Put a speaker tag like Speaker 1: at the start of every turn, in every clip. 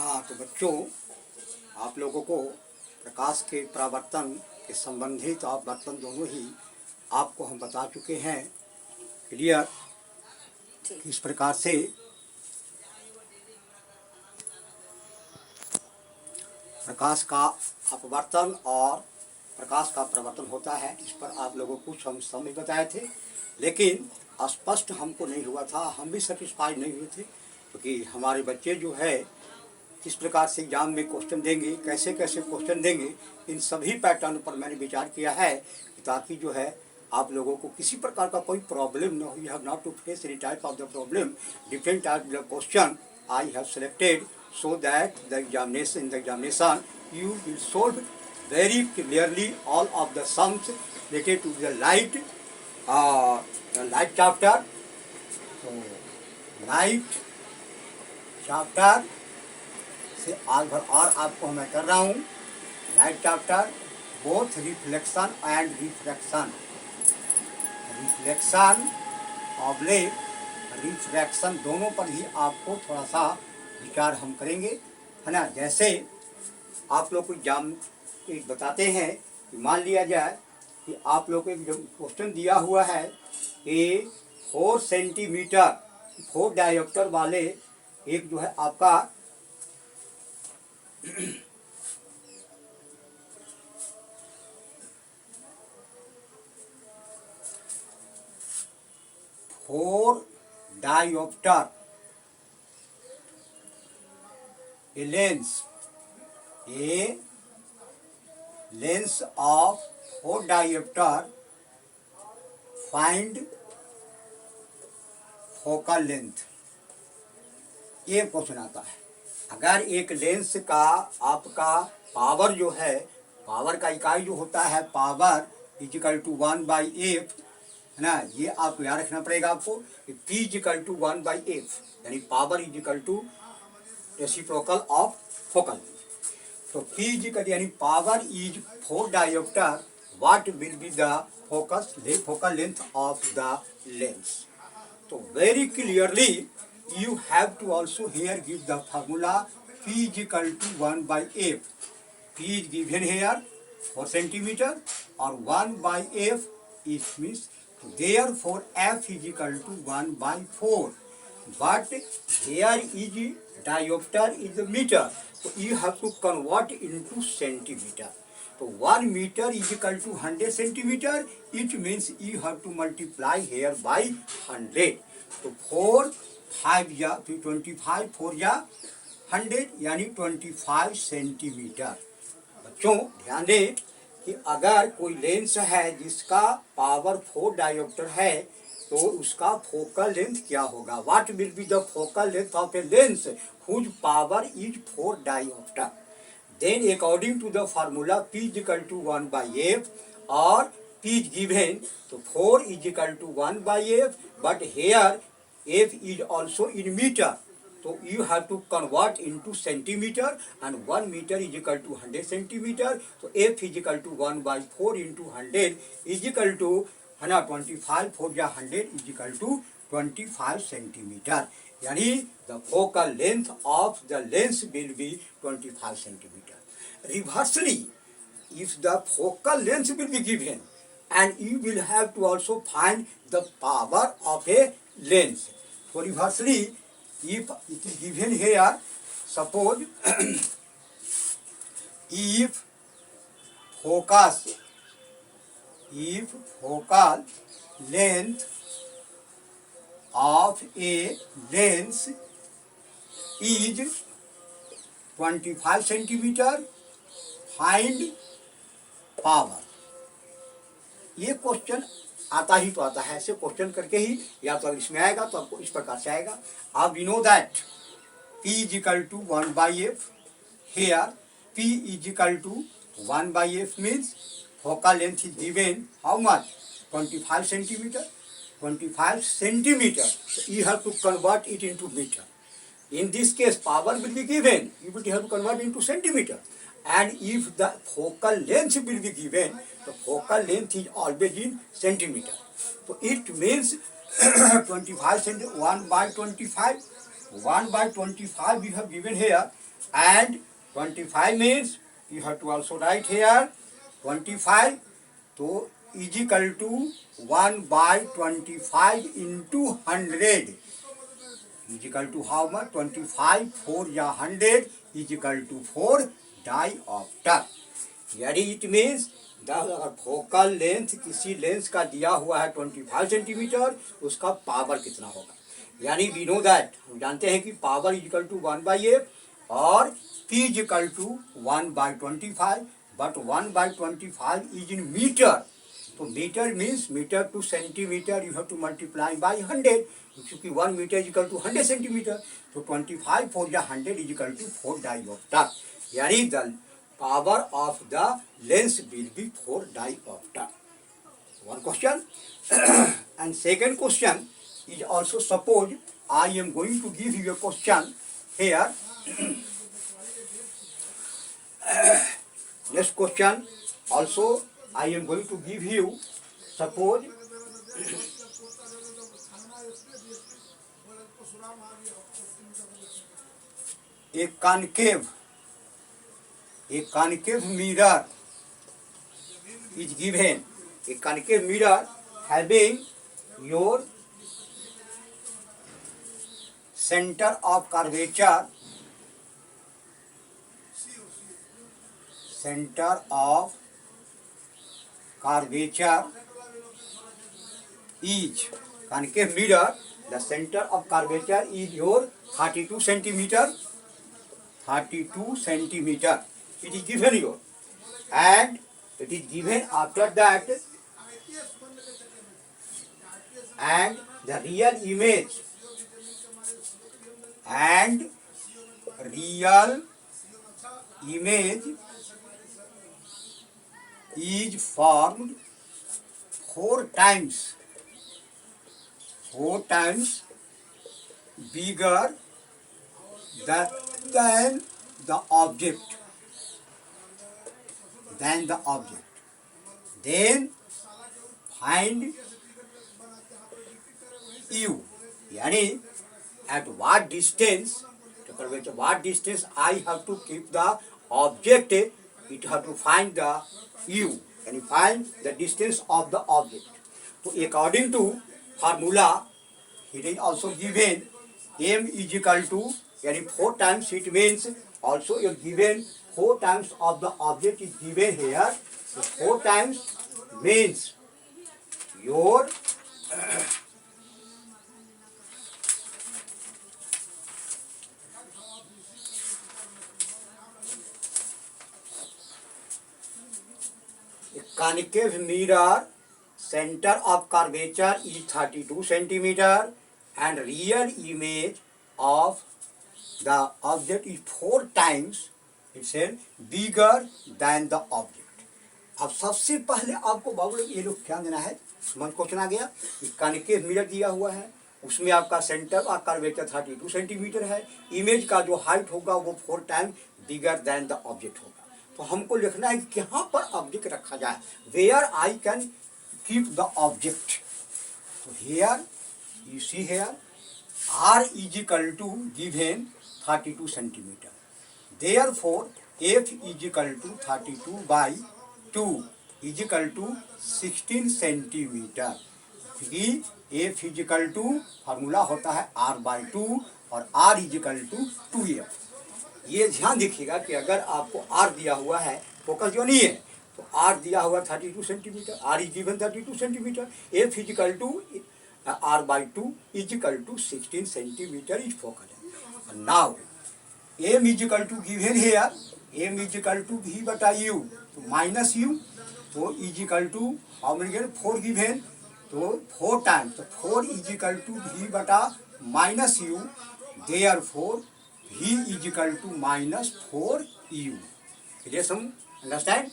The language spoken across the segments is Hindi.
Speaker 1: हाँ, तो बच्चों, आप लोगों को प्रकाश के परावर्तन के संबंधित और वर्तन दोनों ही आपको हम बता चुके हैं क्लियर। किस प्रकार से प्रकाश का अपवर्तन और प्रकाश का प्रवर्तन होता है, इस पर आप लोगों को कुछ हम समझ बताए थे, लेकिन स्पष्ट हमको नहीं हुआ था, हम भी सेटिस्फाइड नहीं हुए थे, क्योंकि हमारे बच्चे जो है किस प्रकार से एग्जाम में क्वेश्चन देंगे, कैसे कैसे क्वेश्चन देंगे, इन सभी पैटर्न पर मैंने विचार किया है ताकि जो है आप लोगों को किसी प्रकार का कोई प्रॉब्लम न हो। You have not to face any type of the problem, different type the question I have selected so that the examination you will solve very clearly all of the sums related to the light chapter. So light chapter से आज भर और आपको मैं कर रहा हूँ light chapter, both reflection and refraction, reflection oblique refraction दोनों पर ही आपको थोड़ा सा विचार हम करेंगे, है ना। जैसे आप लोग को एग्जाम एक बताते हैं कि मान लिया जाए कि आप लोग को एक क्वेश्चन दिया हुआ है कि 4 सेंटीमीटर 4 डायोप्टर वाले एक जो है आपका four dioptre a lens of 4 diopter, find focal length, ये क्वेश्चन आता है। अगर एक लेंस का आपका पावर जो है, पावर का इकाई जो होता है पावर इजिकल टू 1/f, है ना, ये आपको याद रखना पड़ेगा आपको कि P इजिकल टू 1/f, यानी power is equal to reciprocal of focal. तो P इजिकल यानी power is 4 dioptre, what will be the focal length of the lens. तो very clearly you have to also here give the formula P is equal to 1/f. P is given here 4 centimeter और 1/f is means, therefore F is equal to 1/4. But here is diopter is a meter, so you have to convert into centimeter. So 1 meter is equal to 100 centimeter. It means you have to multiply here by 100. So 4 5 या 25 4 या 100 यानी 25 सेंटीमीटर। बच्चों ध्यान दें कि अगर कोई लेंस है जिसका पावर 4 डायोप्टर है तो उसका फोकल लेंथ क्या होगा, what will be the focal length of a lens whose power is 4 dioptre. Then according to the formula P is equal to 1/f और P is given, तो 4 equal to 1/f, but here f is also in meter, so you have to convert into centimeter, and 1 meter is equal to 100 centimeter, so f is equal to 1/4 into 100 is equal to 25 4 या 100 is equal to 25 centimeter, यानी the focal length of the lens will be 25 centimeter. Reversely, if the focal length will be given and you will have to also find the power of a lens. So reversely, if it is given here, suppose if focal length of a lens is 25 centimeter, find power. ये क्वेश्चन आता ही तो आता है, ऐसे क्वेश्चन करके ही या तो इसमें आएगा तो आपको इस प्रकार से आएगा। अब we know that P is equal to 1/f, here P is equal to 1/f means focal length is given how much 25 centimetre, 25 centimetre, you have to convert it into metre. In this case, power will be given, you will have to convert into centimeter. And if the focal length will be given, the focal length is always in centimeter. So it means 25 centimeter, 1/25 we have given here. and 25 means you have to also write here 25, so is equal to 1 by 25 into 100 is equal to how much? 25, 4 या 100 is equal to 4 diopter. यानी इट मीन्स अगर फोकल लेंथ किसी लेंस का दिया हुआ है 25 सेंटीमीटर, उसका पावर कितना होगा। यानी वी नो दैट, हम जानते हैं कि power is equal to 1/f और p is equal to 1/25, but 1/25 is in metre. तो metre means metre to centimetre you have to multiply by 100, क्योंकि 1 metre is equal to 100 centimetre. तो 25 4 या 100 इज इक्वल टू 4 डायोप्टर। यानी the power of the lens will be 4 diopter. One question. And second question is also, suppose I am going to give you a question here. Next question also I am going to give you, suppose a concave mirror is given. A concave mirror having your center of curvature is concave mirror. The center of curvature is your 32 centimeter. 32 centimeter. It is given you, and it is given after that, and the real image is formed 4 times bigger than the object. Then find u. यानी at what distance I have to keep the object, it have to find the u, यानी find the distance of the object. So according to formula, it is also given m is equal to, यानी 4 times, it means also you given 4 times of the object is given here. So 4 times means your concave mirror center of curvature is 32 centimeter and real image of the object is 4 times, it said, bigger than the object. अब सबसे पहले आपको बाबू लोग ये लोग ध्यान देना है, समझ क्वेश्चन आ गया। कॉन्केव मिरर दिया हुआ है, उसमें आपका सेंटर और कर्वेचर 32 सेंटीमीटर है, इमेज का जो हाइट होगा वो 4 time bigger than the object होगा। तो हमको लिखना है कि कहाँ पर ऑब्जेक्ट रखा जाए, where I can keep the object. तो here you see here r is equal to given 32 centimeter. Therefore, f is equal to 32 by 2 is equal to 16 centimeter. क्योंकि f is equal to formula होता है r by 2 और r is equal to 2f. ये ध्यान देखिएगा कि अगर आपको r दिया हुआ है, फोकस जो नहीं है, तो r दिया हुआ 32 centimetre, r is given 32 centimetre, f is equal to r by 2 is equal to 16 centimeter is focal. And now m is equal to given here, m is equal to v बटा u, तो minus u, तो is equal to how many given 4 given, तो 4 times, तो 4 is equal to v बटा minus u, therefore v is equal to minus 4 u. Clear some understand?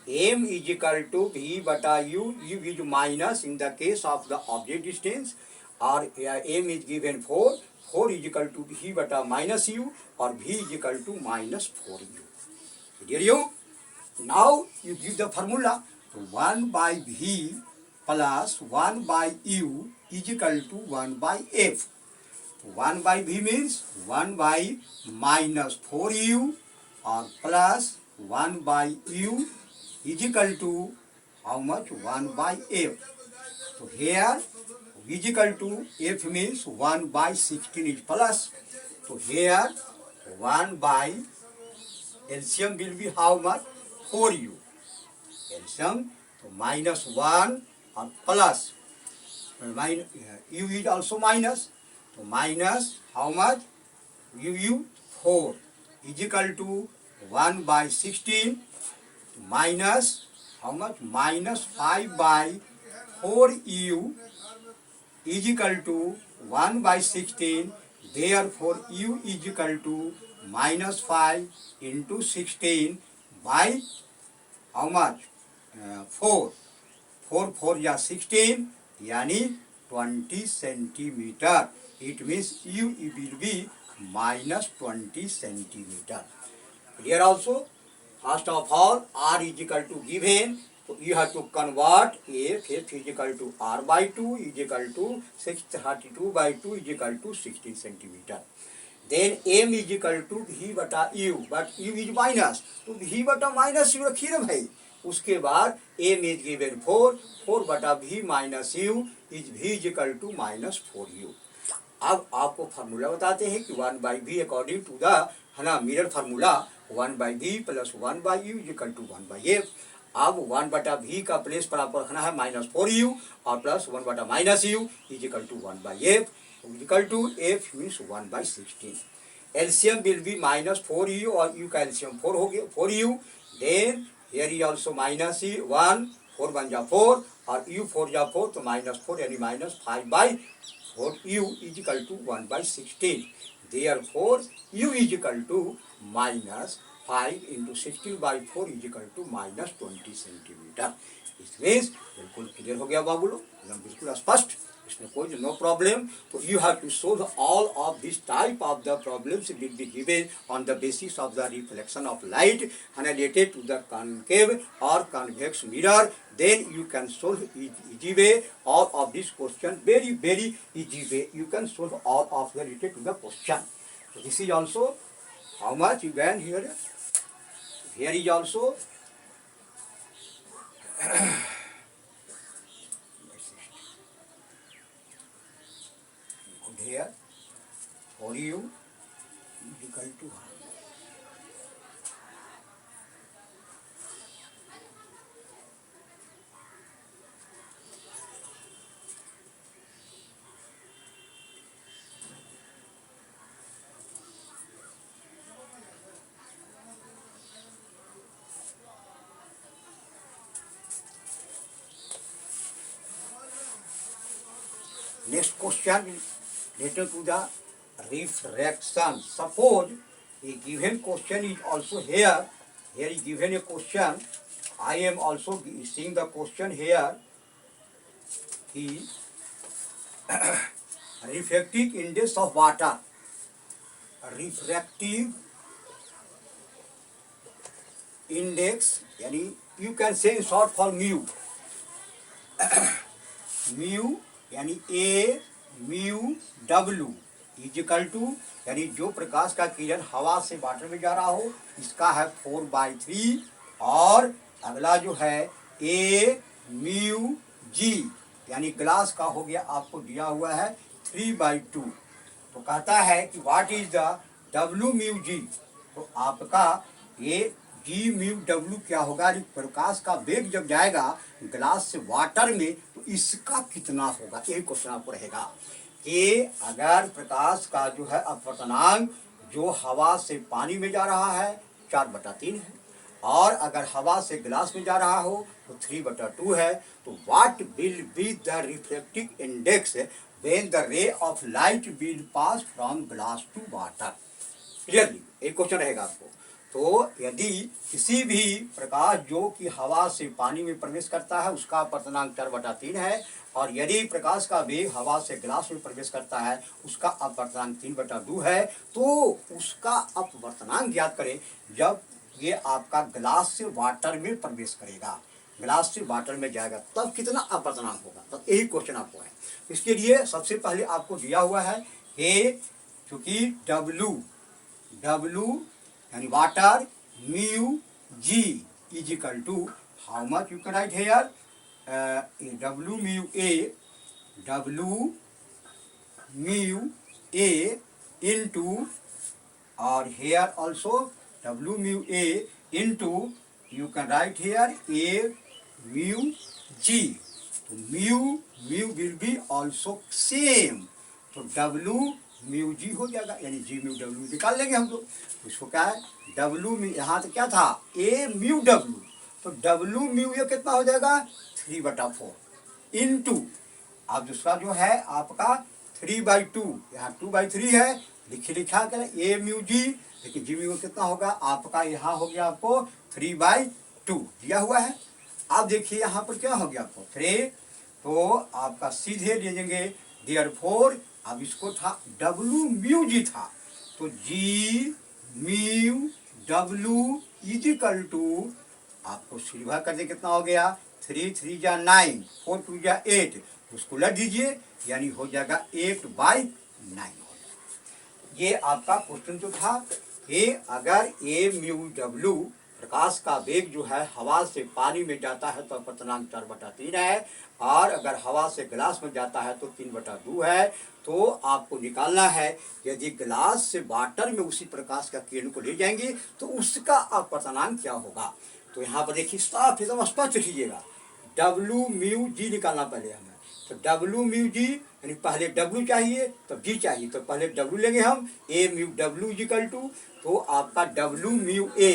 Speaker 1: m is equal to v bata u, u is minus in the case of the object distance, or m is given 4, 4 is equal to v bata minus u, or v is equal to minus 4u. Clear you? Now you give the formula, 1 by v plus 1 by u is equal to 1 by f. 1 by v means 1 by minus 4u और plus 1 by u is equal to how much? 1 by f. So here v is equal to f means 1 by 16 is plus. So here 1 by LCM will be how much? 4u. LCM so minus 1 or plus. U is also minus. So minus how much? U 4 is equal to 1 by 16 minus how much? Minus 5 by 4u is equal to 1 by 16. Therefore u is equal to minus 5 into 16 by how much? 4. 4 या 16 यानी 20 centimetre. It means u will be minus 20 centimeter. Here also, first of all, r is equal to given. So you have to convert f is equal to r by 2 is equal to 632 by 2 is equal to 16 centimeter. Then m is equal to v बटा u, but u is minus. तो v बटा minus u रखिए ना भाई. उसके बाद m is given 4 बटा v minus u is v is equal to minus 4u. अब आपको फार्मूला बताते हैं कि 1 by v according to the है ना mirror formula 1 by v plus 1 by u equal to 1 by f. अब 1 बटा v का प्लेस पर आपको रखना है माइनस 4u और प्लस 1 बटा minus u is equal to 1 by f equal to f means 1 by 16. LCM will be minus 4u और u का एलसीएम 4 हो गया 4u. Then here is also minus 1 4 बन जा 4 और u 4 जा 4 तो माइनस 4 यानी minus 5 by 4u is equal to 1 by 16. Therefore, u is equal to minus 5 into 16 by 4 is equal to minus 20 centimeter. इसमें बिल्कुल क्लियर हो गया बाबू लोग, एकदम बिल्कुल स्पष्ट, इसमें कोई नो प्रॉब्लम. तो you have to solve all of this type of the problems will be given on the basis of the reflection of light related to the concave और convex mirror. Then you can solve easy way all of this question, very easy way you can solve all of the related to the question. So this is also how much you can here is also here for you equal to next question related to the refraction. Suppose a given question is also here. Here is given a question. I am also seeing the question here. Is refractive index of water. Refractive index, यानी you can say in short for mu. mu यानी a mu w is equal to, यानी जो प्रकाश का किरण हवा से वाटर में जा रहा हो इसका है 4/3 और अगला जो है a म्यू g यानी ग्लास का हो गया आपको दिया हुआ है 3/2. तो कहता है कि what is the w mu g. तो आपका ये जी म्यू डब्ल्यू क्या होगा, प्रकाश का वेग जब जाएगा ग्लास से वाटर में तो इसका कितना होगा, यही क्वेश्चन आपको रहेगा कि अगर प्रकाश का जो है अपवर्तनांक जो हवा से पानी में जा रहा है 4/3 है और अगर हवा से ग्लास में जा रहा हो तो 3/2 है. तो what will be the reflective index when the ray of light will pass from glass to water. Clearly एक क्वेश्चन रहेगा आपको. तो यदि किसी भी प्रकाश जो कि हवा से पानी में प्रवेश करता है उसका अपवर्तनांक 4/3 है और यदि प्रकाश का वेग हवा से ग्लास में प्रवेश करता है उसका अपवर्तनांक 3/2 है, तो उसका अपवर्तनांक ज्ञात करें जब ये आपका ग्लास से वाटर में प्रवेश करेगा, ग्लास से वाटर में जाएगा तब कितना अपवर्तनांक होगा. तब यही क्वेश्चन आपको है. इसके लिए सबसे पहले आपको दिया हुआ है हे चूंकि W यानी water mu G is equal to how much you can write here W mu A into or here also W mu A into you can write here A mu G. So mu will be also same. तो W mu G हो जाएगा यानी G mu W निकाल लेंगे हम लोग। इसको क्या है W mu यहाँ तो क्या था A mu W तो W mu ये कितना हो जाएगा 3/4 इंटू अब दूसरा जो है आपका 3/2 यहाँ 2/3 है लिखा करें A mu G लेकिन G mu कितना होगा आपका यहाँ हो गया आपको 3/2 दिया हुआ है। अब देखिए यहाँ पर क्या हो गया आपको 3 तो आपका सीधे ले लेंगे देयरफॉर अब इसको था W mu G था तो G mu W is equal to आपको सिल्वर कर दे कितना हो गया 3 3 जा 9 4 2 जा 8 उसको लग दीजिए यानी हो जाएगा 8/9 हो जाएगा। ये आपका क्वेश्चन जो था कि अगर A mu W प्रकाश का वेग जो है हवा से पानी में जाता है तो अपर्तनांक 4/3 है और अगर हवा से गिलास में जाता है तो 3/2 है। तो आपको निकालना है यदि गिलास से वाटर में उसी प्रकाश का किरण को ले जाएंगे तो उसका अपर्तनांक क्या होगा। तो यहाँ पर देखिए साफ एकदम स्पष्ट लीजिएगा W mu G निकालना पहले हमें तो W mu G यानी पहले W चाहिए तब G चाहिए तो पहले W लेंगे हम A mu W is equal to तो आपका W mu A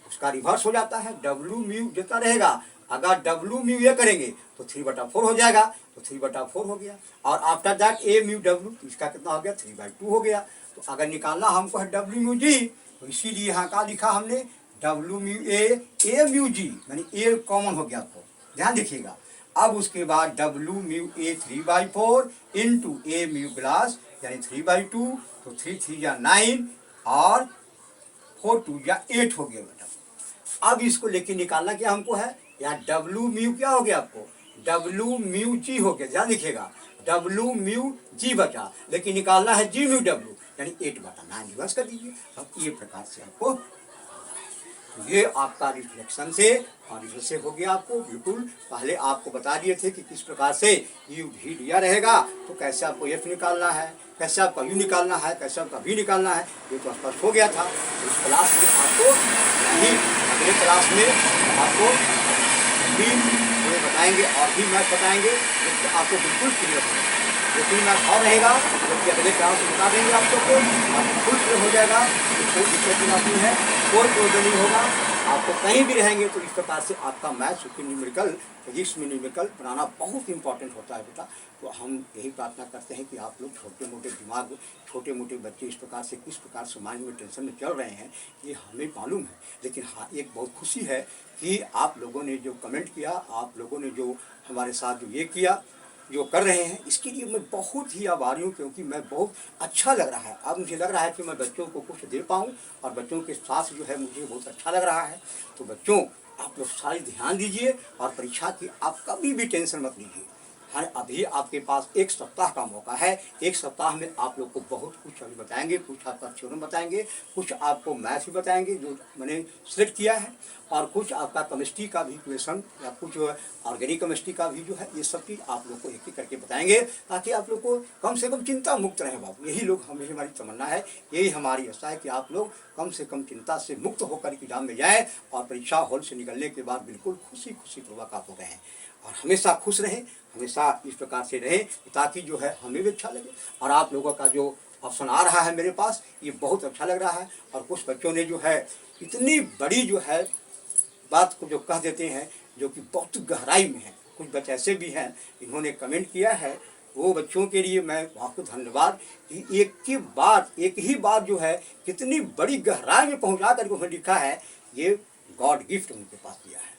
Speaker 1: उसका रिवर्स हो जाता है W mu जितना रहेगा अगर W mu A करेंगे तो 3/4 हो जाएगा तो 3/4 हो गया और after that A mu W इसका कितना हो गया 3/2 हो गया। तो अगर निकालना हमको है W mu G तो इसीलिए यहाँ का लिखा हमने W mu A mu G यानी A कॉमन हो गया आपको ध्यान देखिएगा। अब उसके बाद W mu A 3/4 into A mu glass यानी 3/2 तो 3 3 जा 9 और 4 2 जा 8 हो गया बेटा। अब इसको लेके निकालना क्या हमको है यहाँ W mu क्या हो गया आपको W mu G हो गया ध्यान देखिएगा W mu G बचा लेकिन निकालना है G mu W यानी 8/9 रिवर्स कर दीजिए। अब ये प्रकार से आपको ये आपका रिफ्लेक्शन से और इधर से हो गया आपको बिल्कुल पहले आपको बता दिए थे कि किस प्रकार से यू भी दिया रहेगा तो कैसे आपको एफ निकालना है कैसे आपका यू निकालना है कैसे आपका भी निकालना है ये तो स्पष्ट हो गया था। इस क्लास में आपको नहीं अगले क्लास में आपको भी बताएंगे और भी मैथ बताएंगे जिससे आपको बिल्कुल क्लियर हो जाएगा। जो 3 मैथ और रहेगा जो अगले क्लास में बता देंगे आप सबको बिल्कुल क्लियर हो जाएगा कोई दिक्कत नहीं है कोई प्रॉब्लम नहीं होगा। आपको कहीं भी रहेंगे तो इस प्रकार से आपका मैथ सुपर न्यूमेरिकल फिजिक्स में न्यूमेरिकल बनाना बहुत इंपॉर्टेंट होता है बेटा। तो हम यही प्रार्थना करते हैं कि आप लोग छोटे मोटे दिमाग छोटे मोटे बच्चे इस प्रकार से किस प्रकार से माइंड में टेंशन में चल रहे हैं ये हमें मालूम है। लेकिन हाँ एक बहुत खुशी है कि आप लोगों ने जो कमेंट किया आप लोगों ने जो हमारे साथ जो ये किया जो कर रहे हैं इसके लिए मैं बहुत ही आभारी हूँ क्योंकि मैं बहुत अच्छा लग रहा है। अब मुझे लग रहा है कि मैं बच्चों को कुछ दे पाऊँ और बच्चों के साथ जो है मुझे बहुत अच्छा लग रहा है। तो बच्चों आप लोग सारे ध्यान दीजिए और परीक्षा की आप कभी भी टेंशन मत लीजिए। हाँ अभी आपके पास 1 सप्ताह का मौका है 1 सप्ताह में आप लोग को बहुत कुछ अभी बताएंगे कुछ आपका थ्योरम बताएंगे कुछ आपको मैथ भी बताएंगे जो मैंने सिलेक्ट किया है और कुछ आपका केमिस्ट्री का भी इक्वेशन या कुछ ऑर्गेनिक केमिस्ट्री का भी जो है ये सब चीज़ आप लोग को एक एक करके बताएंगे ताकि आप लोग को कम से कम चिंता मुक्त रहें बाबू। यही लोग हमें हमारी तमन्ना है यही हमारी आशा है कि आप लोग कम से कम चिंता से मुक्त होकर एग्जाम में जाएँ और परीक्षा हॉल से निकलने के बाद बिल्कुल खुशी पूर्वक आप हो गए हैं और हमेशा खुश रहें हमेशा इस प्रकार से रहें ताकि जो है हमें भी अच्छा लगे। और आप लोगों का जो ऑप्शन आ रहा है मेरे पास ये बहुत अच्छा लग रहा है और कुछ बच्चों ने जो है इतनी बड़ी जो है बात को जो कह देते हैं जो कि बहुत गहराई में है। कुछ बच्चे ऐसे भी हैं इन्होंने कमेंट किया है वो बच्चों के लिए मैं आपको धन्यवाद कि एक ही बात जो है कितनी बड़ी गहराई में पहुँचा करके उन्होंने लिखा है ये गॉड गिफ्ट उनके पास दिया है।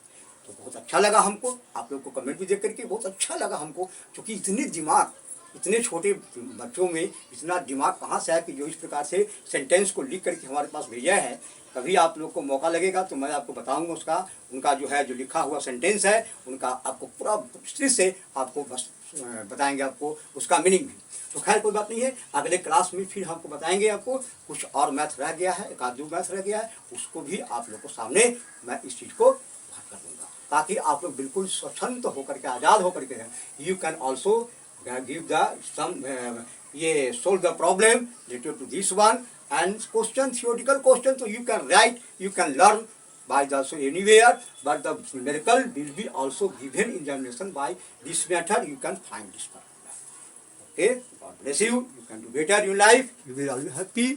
Speaker 1: तो बहुत अच्छा लगा हमको आप लोग को कमेंट भी देख करके बहुत अच्छा लगा हमको क्योंकि इतने दिमाग इतने छोटे बच्चों में इतना दिमाग कहाँ से है कि जो इस प्रकार से सेंटेंस को लिख करके हमारे पास भेजा है। कभी आप लोग को मौका लगेगा तो मैं आपको बताऊंगा उसका उनका जो है जो लिखा हुआ सेंटेंस है उनका आपको पूरा विस्तृत से आपको बस बताएंगे आपको उसका मीनिंग भी। तो खैर कोई बात नहीं है, अगले क्लास में फिर हमको बताएंगे, आपको कुछ और मैथ रह गया है, एक आध दो मैथ रह गया है, उसको भी आप लोग को सामने मैं इस चीज़ को बात कर दूंगा, ताकि आप लोग बिल्कुल स्वतंत्र होकर के, आज़ाद होकर के रहें। You can also give the sum ये solve the problem related to this one, and question, theoretical question तो you can write, you can learn by also anywhere, but the numerical will be also given examination by this method. You can find this formula. Okay, God bless you. You can do better in life. You will always happy.